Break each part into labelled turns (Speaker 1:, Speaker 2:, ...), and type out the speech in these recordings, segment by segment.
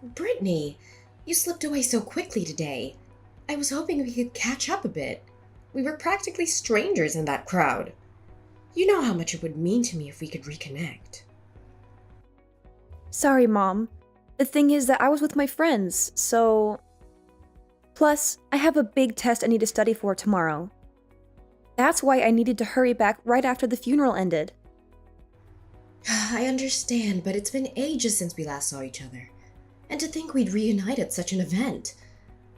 Speaker 1: Brittany, you slipped away so quickly today. I was hoping we could catch up a bit. We were practically strangers in that crowd. You know how much it would mean to me if we could reconnect.
Speaker 2: Sorry, Mom. The thing is that I was with my friends, so. Plus, I have a big test I need to study for tomorrow. That's why I needed to hurry back right after the funeral ended.
Speaker 1: I understand, but it's been ages since we last saw each other. And to think we'd reunite at such an event.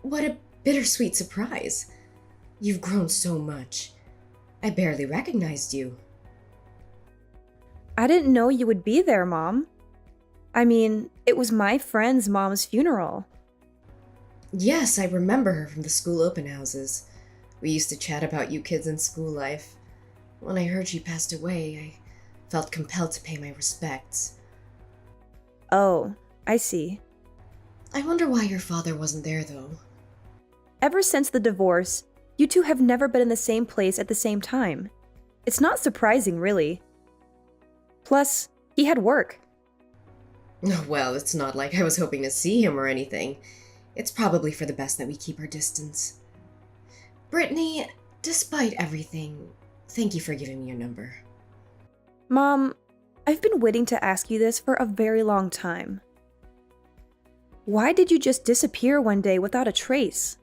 Speaker 1: What a bittersweet surprise. You've grown so much. I barely recognized you.
Speaker 2: I didn't know you would be there, Mom. I mean, it was my friend's mom's funeral.
Speaker 1: Yes, I remember her from the school open houses. We used to chat about you kids in school life. When I heard she passed away, I felt compelled to pay my respects.
Speaker 2: Oh, I see.
Speaker 1: I wonder why your father wasn't there, though.
Speaker 2: Ever since the divorce, you two have never been in the same place at the same time. It's not surprising, really. Plus, he had work.
Speaker 1: Well, it's not like I was hoping to see him or anything. It's probably for the best that we keep our distance. Brittany, despite everything, thank you for giving me your number.
Speaker 2: Mom, I've been waiting to ask you this for a very long time. Why did you just disappear one day without a trace?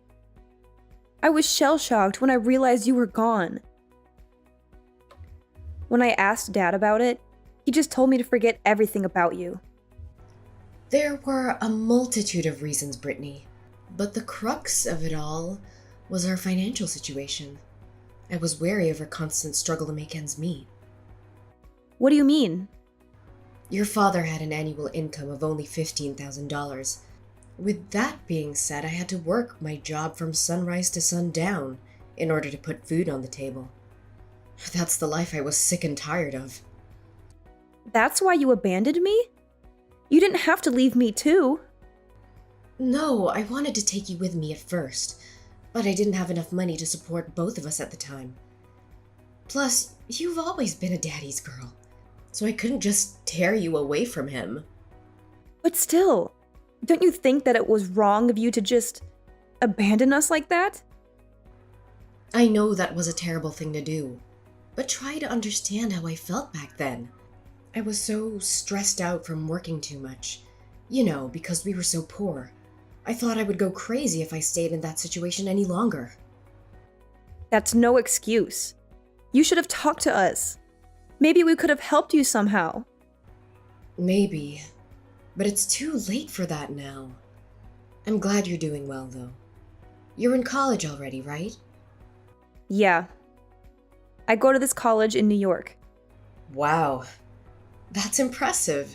Speaker 2: I was shell-shocked when I realized you were gone. When I asked Dad about it, he just told me to forget everything about you.
Speaker 1: There were a multitude of reasons, Brittany, but the crux of it all was our financial situation. I was wary of our constant struggle to make ends meet.
Speaker 2: What do you mean?
Speaker 1: Your father had an annual income of only $15,000. With that being said, I had to work my job from sunrise to sundown in order to put food on the table. That's the life I was sick and tired of.
Speaker 2: That's why you abandoned me? You didn't have to leave me too.
Speaker 1: No, I wanted to take you with me at first, but I didn't have enough money to support both of us at the time. Plus, you've always been a daddy's girl, so I couldn't just tear you away from him.
Speaker 2: But still, don't you think that it was wrong of you to just abandon us like that?
Speaker 1: I know that was a terrible thing to do, but try to understand how I felt back then. I was so stressed out from working too much. You know, because we were so poor. I thought I would go crazy if I stayed in that situation any longer.
Speaker 2: That's no excuse. You should have talked to us. Maybe we could have helped you somehow.
Speaker 1: Maybe, but it's too late for that now. I'm glad you're doing well, though. You're in college already, right?
Speaker 2: Yeah. I go to this college in New York.
Speaker 1: Wow, that's impressive.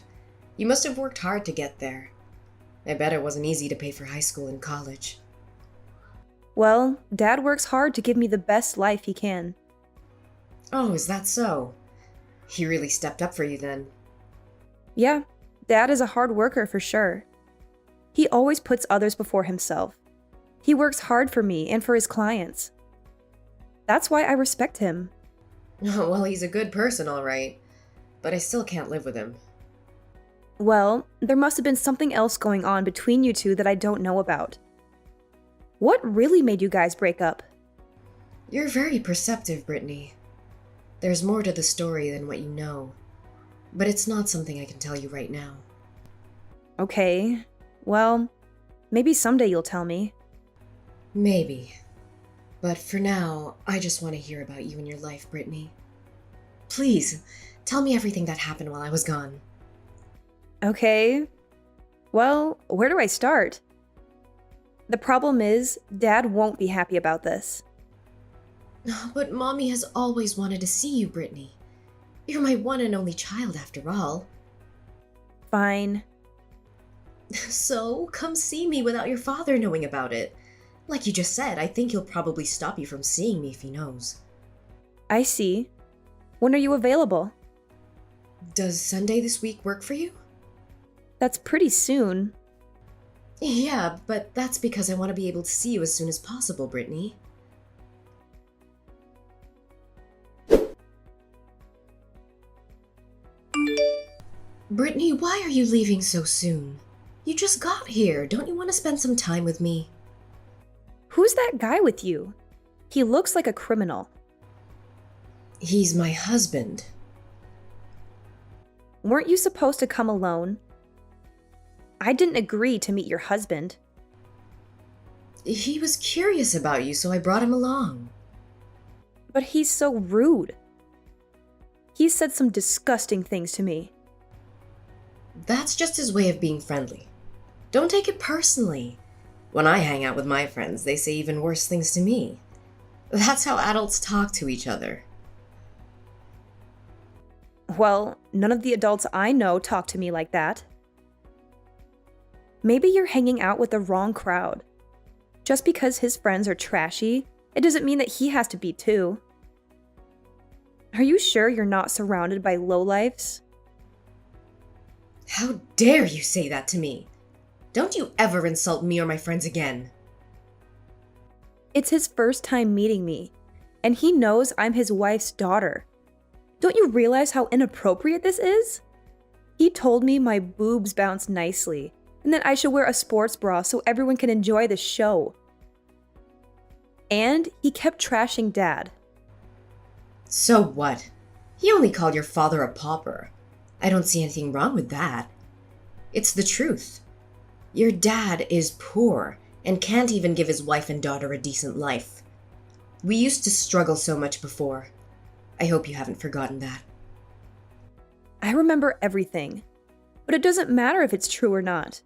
Speaker 1: You must have worked hard to get there. I bet it wasn't easy to pay for high school and college.
Speaker 2: Well, Dad works hard to give me the best life he can.
Speaker 1: Oh, is that so? He really stepped up for you then.
Speaker 2: Yeah, Dad is a hard worker for sure. He always puts others before himself. He works hard for me and for his clients. That's why I respect him.
Speaker 1: Well, he's a good person, all right. But I still can't live with him.
Speaker 2: Well, there must have been something else going on between you two that I don't know about. What really made you guys break up?
Speaker 1: You're very perceptive, Brittany. There's more to the story than what you know. But it's not something I can tell you right now.
Speaker 2: Okay, well, maybe someday you'll tell me.
Speaker 1: Maybe. But for now, I just want to hear about you and your life, Brittany. Please, tell me everything that happened while I was gone.
Speaker 2: Okay. Well, where do I start? The problem is, Dad won't be happy about this.
Speaker 1: But Mommy has always wanted to see you, Brittany. You're my one and only child, after all.
Speaker 2: Fine.
Speaker 1: So, come see me without your father knowing about it. Like you just said, I think he'll probably stop you from seeing me if he knows.
Speaker 2: I see. When are you available?
Speaker 1: Does Sunday this week work for you?
Speaker 2: That's pretty soon.
Speaker 1: Yeah, but that's because I want to be able to see you as soon as possible, Brittany. Brittany, why are you leaving so soon? You just got here. Don't you want to spend some time with me?
Speaker 2: Who's that guy with you? He looks like a criminal.
Speaker 1: He's my husband.
Speaker 2: Weren't you supposed to come alone? I didn't agree to meet your husband.
Speaker 1: He was curious about you, so I brought him along.
Speaker 2: But he's so rude. He said some disgusting things to me.
Speaker 1: That's just his way of being friendly. Don't take it personally. When I hang out with my friends, they say even worse things to me. That's how adults talk to each other.
Speaker 2: Well, none of the adults I know talk to me like that. Maybe you're hanging out with the wrong crowd. Just because his friends are trashy, it doesn't mean that he has to be too. Are you sure you're not surrounded by lowlifes?
Speaker 1: How dare you say that to me? Don't you ever insult me or my friends again.
Speaker 2: It's his first time meeting me, and he knows I'm his wife's daughter. Don't you realize how inappropriate this is? He told me my boobs bounce nicely, and that I should wear a sports bra so everyone can enjoy the show. And he kept trashing Dad.
Speaker 1: So what? He only called your father a pauper. I don't see anything wrong with that. It's the truth. Your dad is poor and can't even give his wife and daughter a decent life. We used to struggle so much before. I hope you haven't forgotten that.
Speaker 2: I remember everything, but it doesn't matter if it's true or not.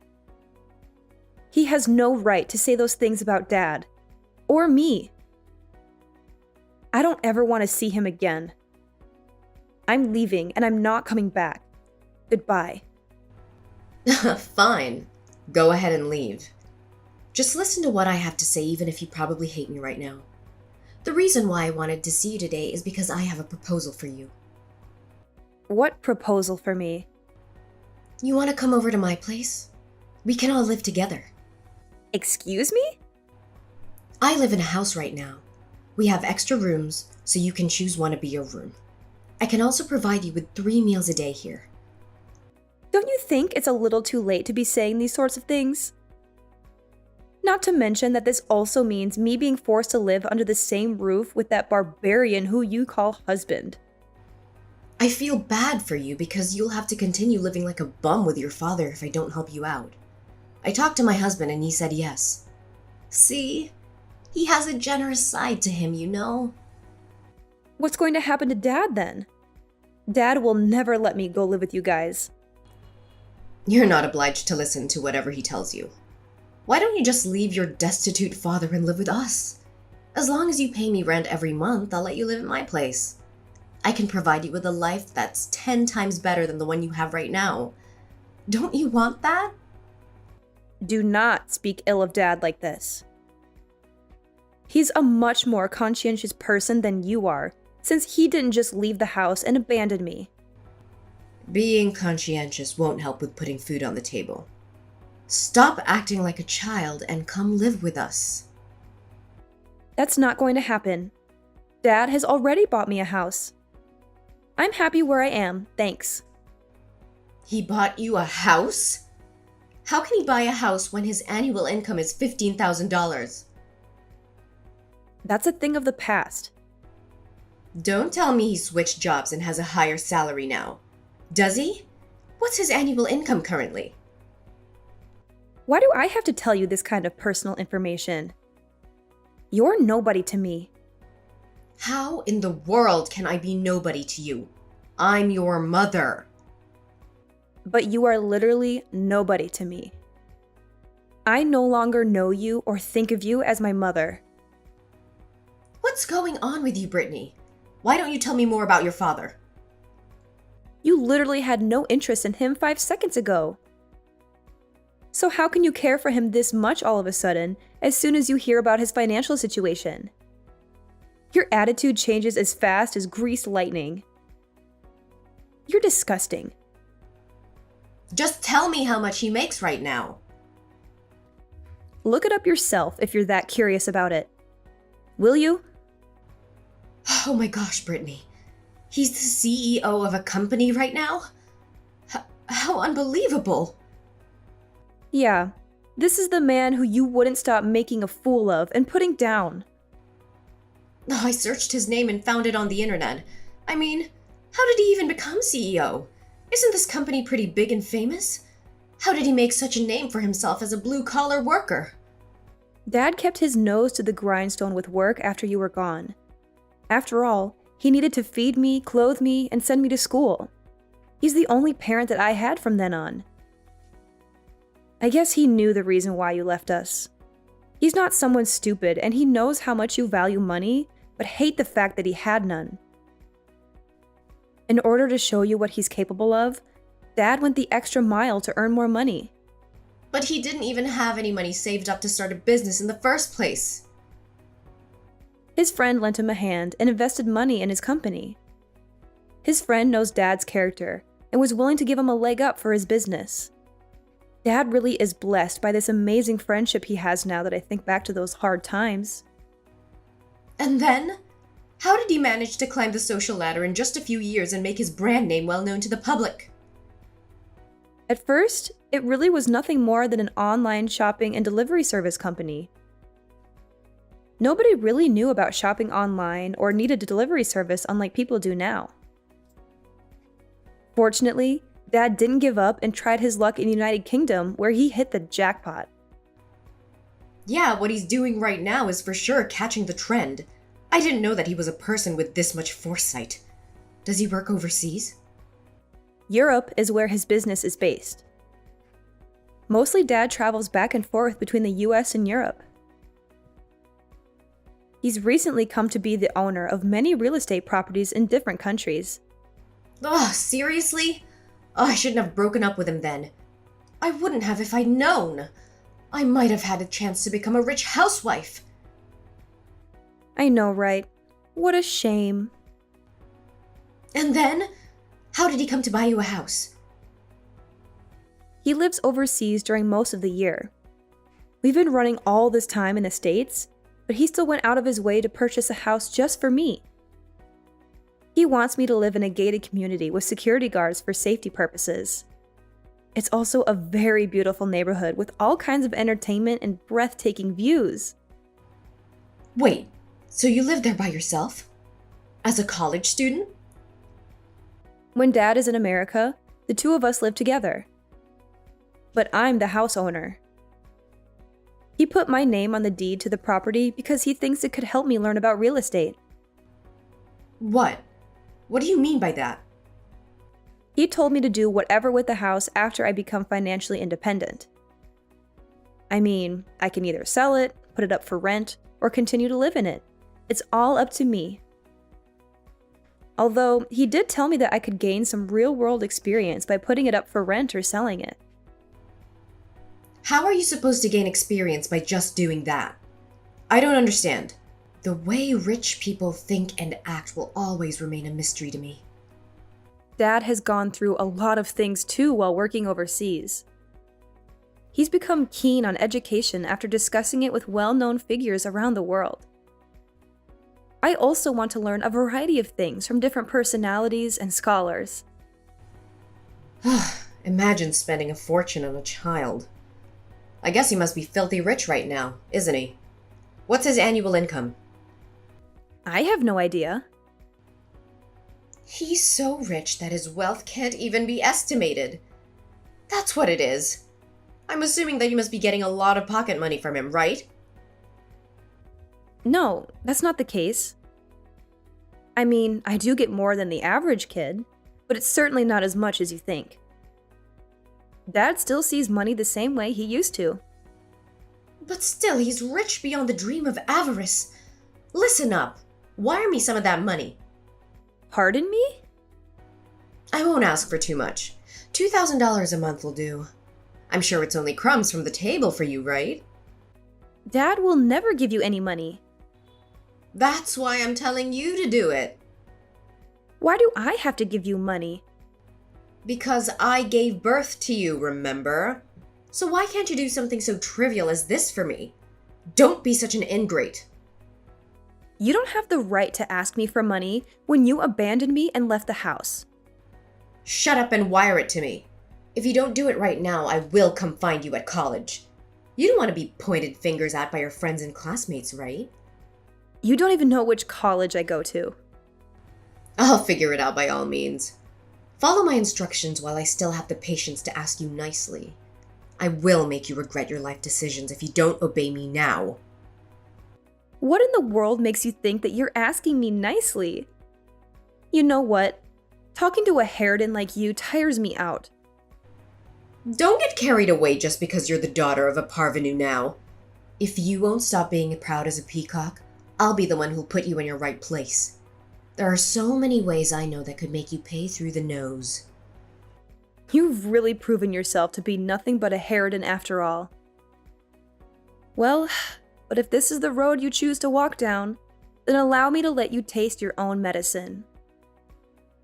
Speaker 2: He has no right to say those things about Dad, or me. I don't ever want to see him again. I'm leaving and I'm not coming back. Goodbye.
Speaker 1: Fine. Go ahead and leave. Just listen to what I have to say, even if you probably hate me right now. The reason why I wanted to see you today is because I have a proposal for you.
Speaker 2: What proposal for me?
Speaker 1: You want to come over to my place? We can all live together.
Speaker 2: Excuse me?
Speaker 1: I live in a house right now. We have extra rooms, so you can choose one to be your room. I can also provide you with 3 meals a day here.
Speaker 2: Don't you think it's a little too late to be saying these sorts of things? Not to mention that this also means me being forced to live under the same roof with that barbarian who you call husband.
Speaker 1: I feel bad for you because you'll have to continue living like a bum with your father if I don't help you out. I talked to my husband and he said yes. See? He has a generous side to him, you know?
Speaker 2: What's going to happen to Dad then? Dad will never let me go live with you guys.
Speaker 1: You're not obliged to listen to whatever he tells you. Why don't you just leave your destitute father and live with us? As long as you pay me rent every month, I'll let you live at my place. I can provide you with a life that's 10 times better than the one you have right now. Don't you want that?
Speaker 2: Do not speak ill of Dad like this. He's a much more conscientious person than you are, since he didn't just leave the house and abandon me.
Speaker 1: Being conscientious won't help with putting food on the table. Stop acting like a child and come live with us.
Speaker 2: That's not going to happen. Dad has already bought me a house. I'm happy where I am, thanks.
Speaker 1: He bought you a house? How can he buy a house when his annual income is $15,000?
Speaker 2: That's a thing of the past.
Speaker 1: Don't tell me he switched jobs and has a higher salary now. Does he? What's his annual income currently?
Speaker 2: Why do I have to tell you this kind of personal information? You're nobody to me.
Speaker 1: How in the world can I be nobody to you? I'm your mother.
Speaker 2: But you are literally nobody to me. I no longer know you or think of you as my mother.
Speaker 1: What's going on with you, Brittany? Why don't you tell me more about your father?
Speaker 2: You literally had no interest in him 5 seconds ago. So how can you care for him this much all of a sudden as soon as you hear about his financial situation? Your attitude changes as fast as greased lightning. You're disgusting.
Speaker 1: Just tell me how much he makes right now.
Speaker 2: Look it up yourself if you're that curious about it. Will you?
Speaker 1: Oh my gosh, Brittany. He's the CEO of a company right now? How unbelievable.
Speaker 2: Yeah, this is the man who you wouldn't stop making a fool of and putting down.
Speaker 1: Oh, I searched his name and found it on the internet. I mean, how did he even become CEO? Isn't this company pretty big and famous? How did he make such a name for himself as a blue-collar worker?
Speaker 2: Dad kept his nose to the grindstone with work after you were gone. After all, he needed to feed me, clothe me, and send me to school. He's the only parent that I had from then on. I guess he knew the reason why you left us. He's not someone stupid, and he knows how much you value money, but hate the fact that he had none. In order to show you what he's capable of, Dad went the extra mile to earn more money.
Speaker 1: But he didn't even have any money saved up to start a business in the first place.
Speaker 2: His friend lent him a hand and invested money in his company. His friend knows Dad's character and was willing to give him a leg up for his business. Dad really is blessed by this amazing friendship he has now that I think back to those hard times.
Speaker 1: And then? How did he manage to climb the social ladder in just a few years and make his brand name well known to the public?
Speaker 2: At first, it really was nothing more than an online shopping and delivery service company. Nobody really knew about shopping online or needed a delivery service unlike people do now. Fortunately, Dad didn't give up and tried his luck in the United Kingdom, where he hit the jackpot.
Speaker 1: Yeah, what he's doing right now is for sure catching the trend. I didn't know that he was a person with this much foresight. Does he work overseas?
Speaker 2: Europe is where his business is based. Mostly Dad travels back and forth between the US and Europe. He's recently come to be the owner of many real estate properties in different countries.
Speaker 1: Ugh, seriously? Oh, I shouldn't have broken up with him then. I wouldn't have if I'd known. I might have had a chance to become a rich housewife.
Speaker 2: I know, right? What a shame.
Speaker 1: And then? How did he come to buy you a house?
Speaker 2: He lives overseas during most of the year. We've been running all this time in the States, but he still went out of his way to purchase a house just for me. He wants me to live in a gated community with security guards for safety purposes. It's also a very beautiful neighborhood with all kinds of entertainment and breathtaking views.
Speaker 1: Wait, so you live there by yourself? As a college student?
Speaker 2: When Dad is in America, the two of us live together. But I'm the house owner. He put my name on the deed to the property because he thinks it could help me learn about real estate.
Speaker 1: What? What do you mean by that?
Speaker 2: He told me to do whatever with the house after I become financially independent. I mean, I can either sell it, put it up for rent, or continue to live in it. It's all up to me. Although, he did tell me that I could gain some real-world experience by putting it up for rent or selling it.
Speaker 1: How are you supposed to gain experience by just doing that? I don't understand. The way rich people think and act will always remain a mystery to me.
Speaker 2: Dad has gone through a lot of things too while working overseas. He's become keen on education after discussing it with well-known figures around the world. I also want to learn a variety of things from different personalities and scholars.
Speaker 1: Imagine spending a fortune on a child. I guess he must be filthy rich right now, isn't he? What's his annual income?
Speaker 2: I have no idea.
Speaker 1: He's so rich that his wealth can't even be estimated. That's what it is. I'm assuming that you must be getting a lot of pocket money from him, right?
Speaker 2: No, that's not the case. I mean, I do get more than the average kid, but it's certainly not as much as you think. Dad still sees money the same way he used to.
Speaker 1: But still, he's rich beyond the dream of avarice. Listen up. Wire me some of that money.
Speaker 2: Pardon me?
Speaker 1: I won't ask for too much. $2,000 a month will do. I'm sure it's only crumbs from the table for you, right?
Speaker 2: Dad will never give you any money.
Speaker 1: That's why I'm telling you to do it.
Speaker 2: Why do I have to give you money?
Speaker 1: Because I gave birth to you, remember? So why can't you do something so trivial as this for me? Don't be such an ingrate.
Speaker 2: You don't have the right to ask me for money when you abandoned me and left the house.
Speaker 1: Shut up and wire it to me. If you don't do it right now, I will come find you at college. You don't want to be pointed fingers at by your friends and classmates, right?
Speaker 2: You don't even know which college I go to.
Speaker 1: I'll figure it out by all means. Follow my instructions while I still have the patience to ask you nicely. I will make you regret your life decisions if you don't obey me now.
Speaker 2: What in the world makes you think that you're asking me nicely? You know what? Talking to a harridan like you tires me out.
Speaker 1: Don't get carried away just because you're the daughter of a parvenu now. If you won't stop being proud as a peacock, I'll be the one who'll put you in your right place. There are so many ways I know that could make you pay through the nose.
Speaker 2: You've really proven yourself to be nothing but a harridan after all. Well, but if this is the road you choose to walk down, then allow me to let you taste your own medicine.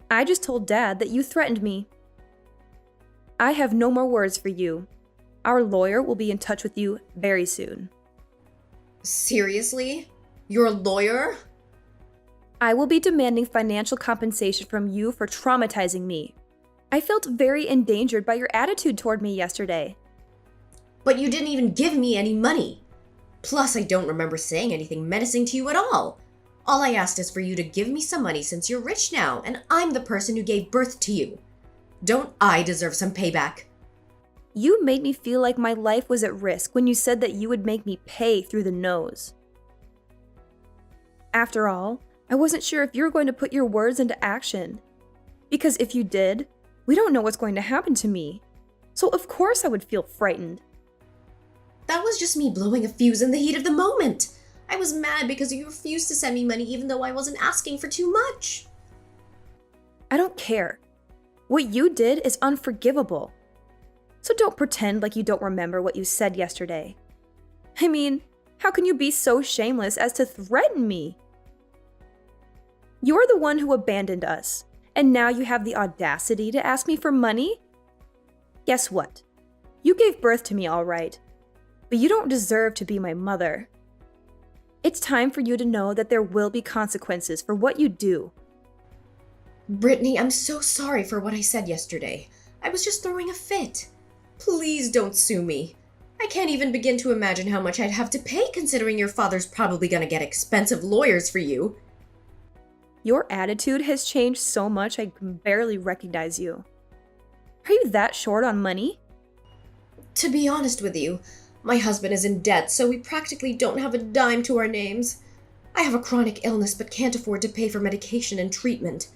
Speaker 2: I just told Dad that you threatened me. I have no more words for you. Our lawyer will be in touch with you very soon.
Speaker 1: Seriously? You're a lawyer?
Speaker 2: I will be demanding financial compensation from you for traumatizing me. I felt very endangered by your attitude toward me yesterday.
Speaker 1: But you didn't even give me any money. Plus, I don't remember saying anything menacing to you at all. All I asked is for you to give me some money since you're rich now, and I'm the person who gave birth to you. Don't I deserve some payback?
Speaker 2: You made me feel like my life was at risk when you said that you would make me pay through the nose. After all, I wasn't sure if you were going to put your words into action. Because if you did, we don't know what's going to happen to me. So of course I would feel frightened.
Speaker 1: That was just me blowing a fuse in the heat of the moment. I was mad because you refused to send me money even though I wasn't asking for too much.
Speaker 2: I don't care. What you did is unforgivable. So don't pretend like you don't remember what you said yesterday. I mean, how can you be so shameless as to threaten me? You're the one who abandoned us, and now you have the audacity to ask me for money? Guess what? You gave birth to me all right, but you don't deserve to be my mother. It's time for you to know that there will be consequences for what you do.
Speaker 1: Brittany, I'm so sorry for what I said yesterday. I was just throwing a fit. Please don't sue me. I can't even begin to imagine how much I'd have to pay considering your father's probably gonna get expensive lawyers for you.
Speaker 2: Your attitude has changed so much I can barely recognize you. Are you that short on money?
Speaker 1: To be honest with you, my husband is in debt, so we practically don't have a dime to our names. I have a chronic illness but can't afford to pay for medication and treatment.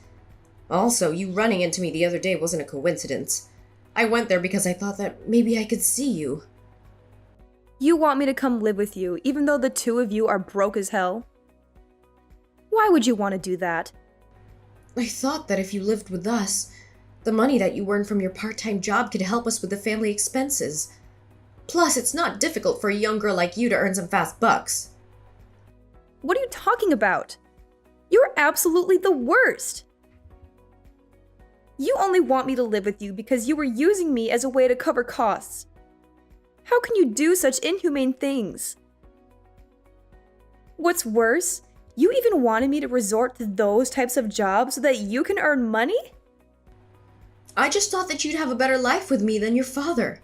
Speaker 1: Also, you running into me the other day wasn't a coincidence. I went there because I thought that maybe I could see you.
Speaker 2: You want me to come live with you, even though the two of you are broke as hell? Why would you want to do that?
Speaker 1: I thought that if you lived with us, the money that you earn from your part-time job could help us with the family expenses. Plus, it's not difficult for a young girl like you to earn some fast bucks.
Speaker 2: What are you talking about? You're absolutely the worst. You only want me to live with you because you were using me as a way to cover costs. How can you do such inhumane things? What's worse, you even wanted me to resort to those types of jobs so that you can earn money?
Speaker 1: I just thought that you'd have a better life with me than your father.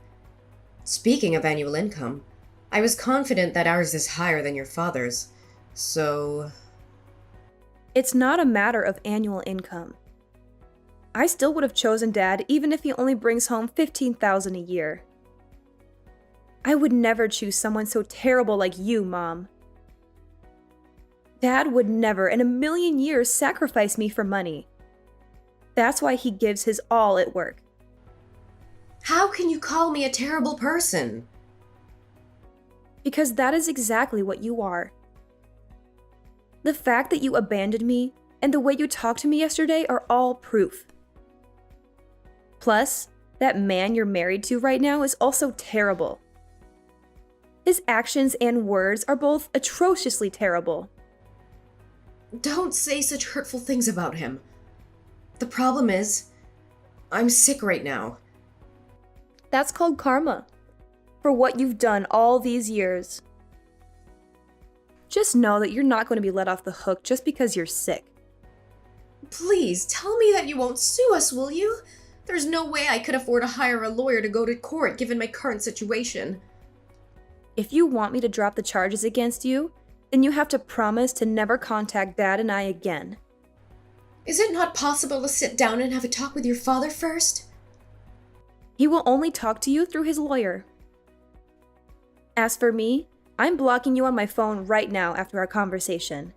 Speaker 1: Speaking of annual income, I was confident that ours is higher than your father's, so...
Speaker 2: It's not a matter of annual income. I still would have chosen Dad even if he only brings home $15,000 a year. I would never choose someone so terrible like you, Mom. Dad would never in a million years sacrifice me for money. That's why he gives his all at work.
Speaker 1: How can you call me a terrible person?
Speaker 2: Because that is exactly what you are. The fact that you abandoned me and the way you talked to me yesterday are all proof. Plus, that man you're married to right now is also terrible. His actions and words are both atrociously terrible.
Speaker 1: Don't say such hurtful things about him. The problem is, I'm sick right now.
Speaker 2: That's called karma. For what you've done all these years. Just know that you're not going to be let off the hook just because you're sick.
Speaker 1: Please, tell me that you won't sue us, will you? There's no way I could afford to hire a lawyer to go to court given my current situation.
Speaker 2: If you want me to drop the charges against you, then you have to promise to never contact Dad and I again.
Speaker 1: Is it not possible to sit down and have a talk with your father first?
Speaker 2: He will only talk to you through his lawyer. As for me, I'm blocking you on my phone right now after our conversation.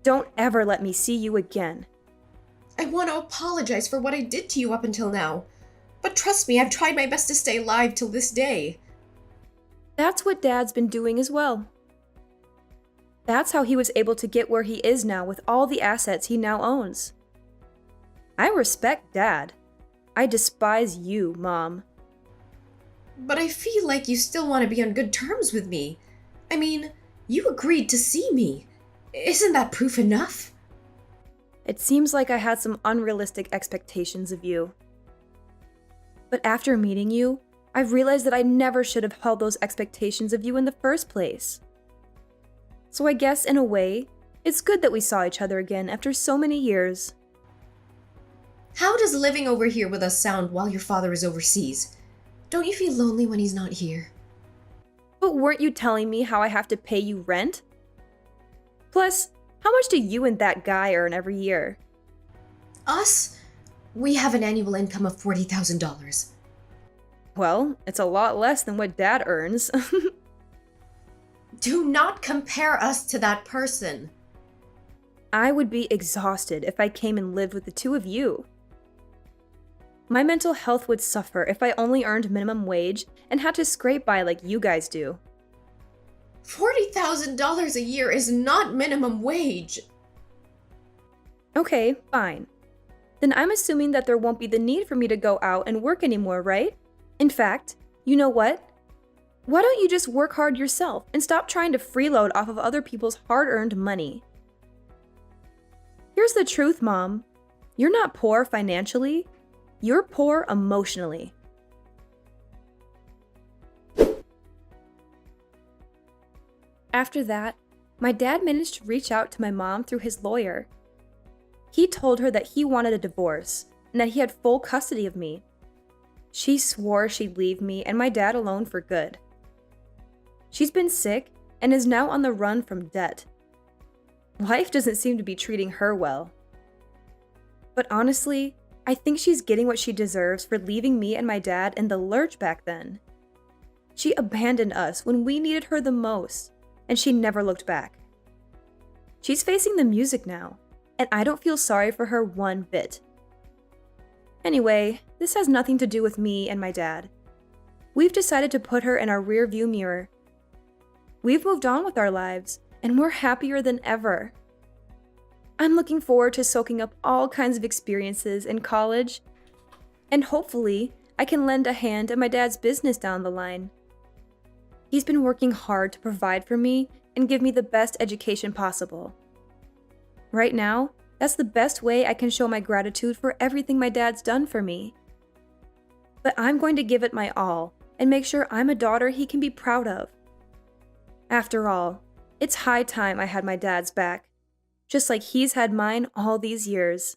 Speaker 2: Don't ever let me see you again.
Speaker 1: I want to apologize for what I did to you up until now. But trust me, I've tried my best to stay alive till this day.
Speaker 2: That's what Dad's been doing as well. That's how he was able to get where he is now with all the assets he now owns. I respect Dad. I despise you, Mom.
Speaker 1: But I feel like you still want to be on good terms with me. I mean, you agreed to see me. Isn't that proof enough?
Speaker 2: It seems like I had some unrealistic expectations of you. But after meeting you, I've realized that I never should have held those expectations of you in the first place. So I guess, in a way, it's good that we saw each other again after so many years.
Speaker 1: How does living over here with us sound while your father is overseas? Don't you feel lonely when he's not here?
Speaker 2: But weren't you telling me how I have to pay you rent? Plus, how much do you and that guy earn every year?
Speaker 1: Us? We have an annual income of $40,000.
Speaker 2: Well, it's a lot less than what Dad earns.
Speaker 1: Do not compare us to that person.
Speaker 2: I would be exhausted if I came and lived with the two of you. My mental health would suffer if I only earned minimum wage and had to scrape by like you guys do.
Speaker 1: $40,000 a year is not minimum wage.
Speaker 2: Okay, fine. Then I'm assuming that there won't be the need for me to go out and work anymore, right? In fact, you know what? Why don't you just work hard yourself and stop trying to freeload off of other people's hard-earned money? Here's the truth, Mom. You're not poor financially. You're poor emotionally. After that, my dad managed to reach out to my mom through his lawyer. He told her that he wanted a divorce and that he had full custody of me. She swore she'd leave me and my dad alone for good. She's been sick and is now on the run from debt. Life doesn't seem to be treating her well. But honestly, I think she's getting what she deserves for leaving me and my dad in the lurch back then. She abandoned us when we needed her the most, and she never looked back. She's facing the music now, and I don't feel sorry for her one bit. Anyway, this has nothing to do with me and my dad. We've decided to put her in our rearview mirror. We've moved on with our lives, and we're happier than ever. I'm looking forward to soaking up all kinds of experiences in college, and hopefully, I can lend a hand at my dad's business down the line. He's been working hard to provide for me and give me the best education possible. Right now, that's the best way I can show my gratitude for everything my dad's done for me. But I'm going to give it my all and make sure I'm a daughter he can be proud of. After all, it's high time I had my dad's back, just like he's had mine all these years.